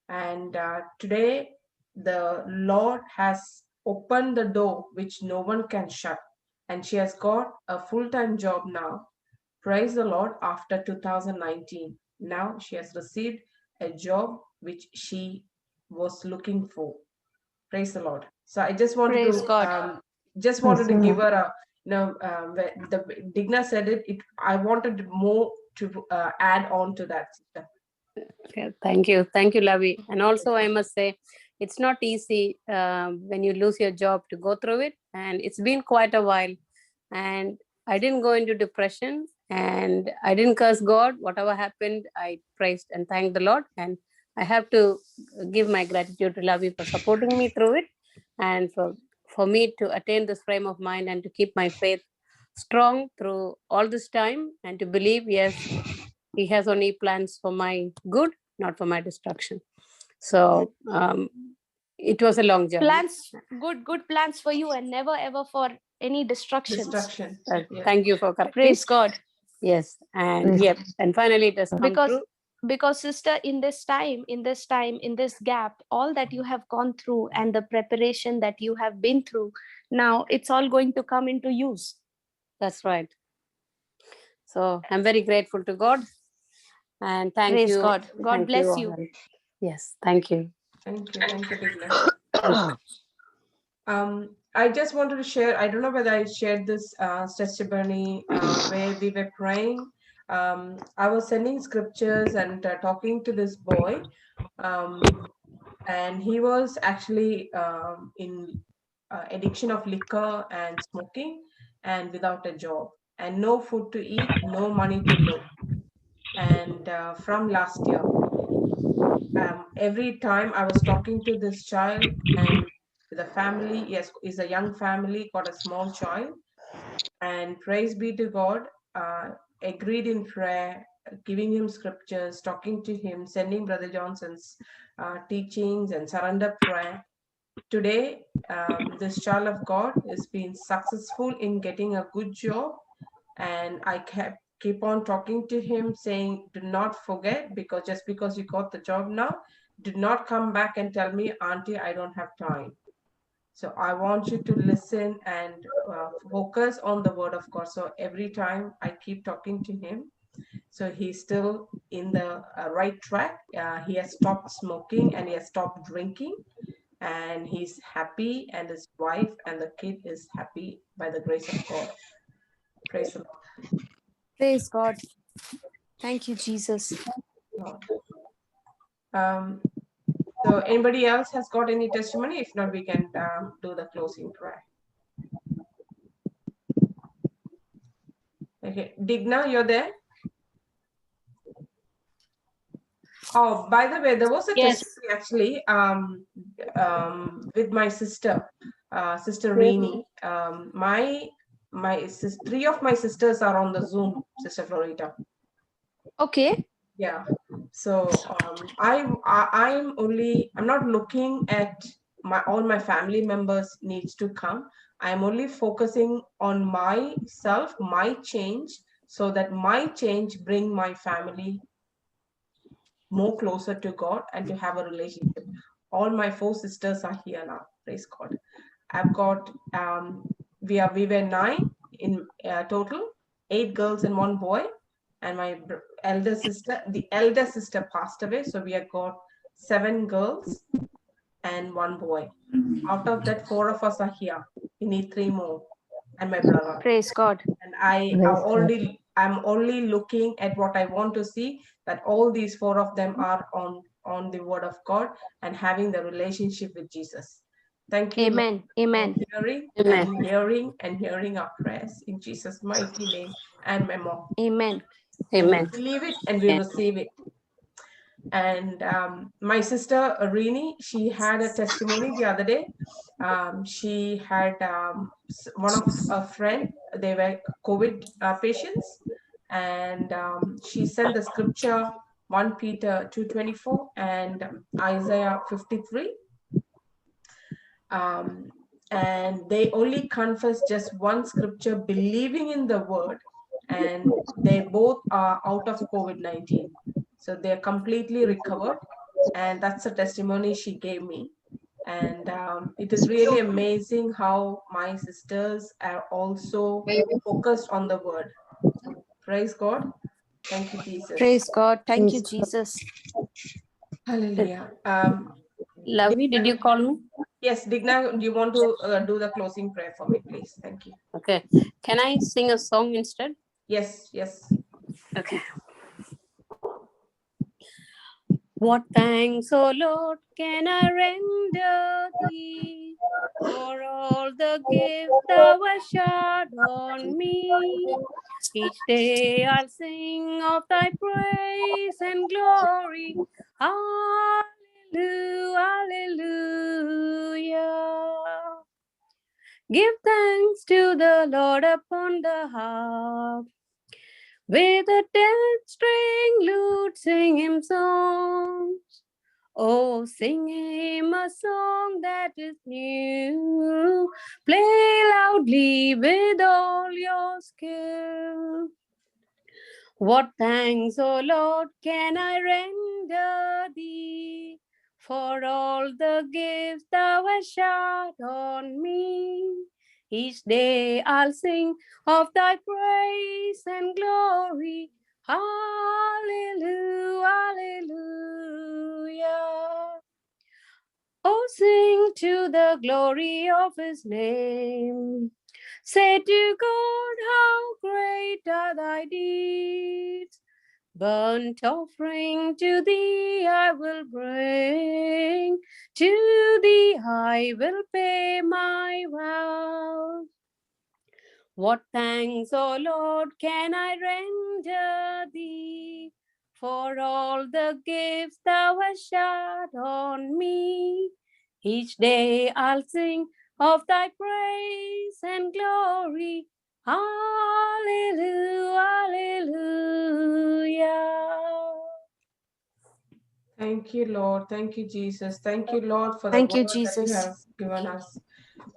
And today the Lord has opened the door which no one can shut, and she has got a full-time job now. Praise the Lord. After 2019, now she has received a job which she was looking for. Praise the Lord. So I just wanted Praise to God. give her a, the Digna said it. I wanted more to add on to that. Yeah, thank you, Lavi. And also, I must say, it's not easy when you lose your job to go through it, and it's been quite a while. And I didn't go into depression, and I didn't curse God. Whatever happened, I praised and thanked the Lord. And I have to give my gratitude to Lavi for supporting me through it, and for me to attain this frame of mind and to keep my faith strong through all this time, and to believe, yes, He has only plans for my good, not for my destruction. So it was a long journey. Plans, good plans for you, and never ever for any destructions. Destruction. Yeah. Thank you for correcting. Praise God. Yes, and and finally it has come through. Because sister, in this gap, all that you have gone through and the preparation that you have been through, now it's all going to come into use. That's right. So I'm very grateful to God, and thank Praise you. God. God bless you. Yes, thank you. Thank you, Digna. I just wanted to share, I don't know whether I shared this testimony where we were praying. I was sending scriptures and talking to this boy, and he was actually in addiction of liquor and smoking, and without a job, and no food to eat, no money to live. And from last year, every time I was talking to this child, and the family, yes, is a young family, got a small child, and praise be to God, agreed in prayer, giving him scriptures, talking to him, sending Brother Johnson's teachings and surrender prayer. Today, this child of God has been successful in getting a good job, and I keep on talking to him, saying, do not forget, because just because you got the job now, do not come back and tell me, Auntie, I don't have time. So I want you to listen and focus on the word of God. So every time I keep talking to him, so he's still in the right track. He has stopped smoking and he has stopped drinking, and he's happy, and his wife and the kid is happy by the grace of God. Praise the Lord. Praise God. Thank you, Jesus. So anybody else has got any testimony? If not, we can do the closing prayer. Okay, Digna, you're there? Oh, by the way, there was a testimony actually with my sister, Sister Rini. Three of my sisters are on the Zoom, Sister Florita. Okay. Yeah. So I'm not looking at all my family members needs to come. I'm only focusing on myself, my change, so that my change bring my family more closer to God and to have a relationship. All my 4 sisters are here now. Praise God. I've got we were 9 in total, 8 girls and 1 boy. And my elder sister, the elder sister passed away. So we have got 7 girls and 1 boy. Out of that, 4 of us are here. We need 3 more. And my brother. Praise God. And I'm only looking at what I want to see, that all these 4 of them are on the word of God and having the relationship with Jesus. Thank you. Amen. Amen. Hearing our prayers in Jesus' mighty name and my mom. Amen. Amen. We believe it and we receive it. And my sister Rini, she had a testimony the other day. She had one of a friend, they were COVID patients, and she sent the scripture 1 Peter 2:24 and Isaiah 53. And they only confess just one scripture, believing in the word, and they both are out of COVID-19. So they're completely recovered, and that's a testimony she gave me. And it is really amazing how my sisters are also focused on the word. Praise God. Thank you, Jesus. Praise God. Thank you, Jesus. Hallelujah. Lavi, did you call me? Yes, Digna, do you want to do the closing prayer for me, please? Thank you. Okay. Can I sing a song instead? Yes, yes. Okay. What thanks, O Lord, can I render thee for all the gifts thou hast showered on me? Each day I'll sing of thy praise and glory. Hallelujah, hallelujah. Give thanks to the Lord upon the harp. With a 10-string lute, sing him songs. Oh, sing him a song that is new. Play loudly with all your skill. What thanks, O Lord, can I render thee for all the gifts thou hast showered on me? Each day I'll sing of thy praise and glory. Hallelujah, hallelujah. Oh, sing to the glory of his name. Say to God, how great are thy deeds. Burnt offering to thee I will bring. To thee I will pay my vows. What thanks, O Lord, can I render thee for all the gifts thou hast showered on me? Each day I'll sing of thy praise and glory. Hallelujah, hallelujah. Thank you, Lord. Thank you, Jesus. Thank you, Lord, for the Thank you, word that you Jesus. have given us.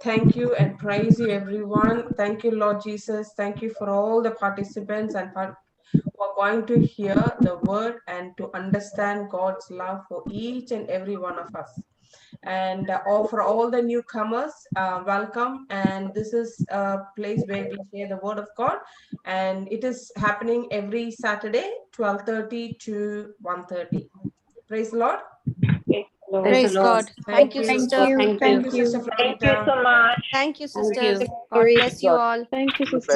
Thank you and praise you, everyone. Thank you, Lord Jesus. Thank you for all the participants and who are going to hear the word and to understand God's love for each and every one of us. And for all the newcomers, welcome. And this is a place where we share the word of God. And it is happening every Saturday, 12:30 to 1:30. Praise the Lord. Praise God. Thank you, sister. Thank you, Sister Thank you Florita. so much. Thank you, Thank sisters. you. God bless you all. Thank you, sister.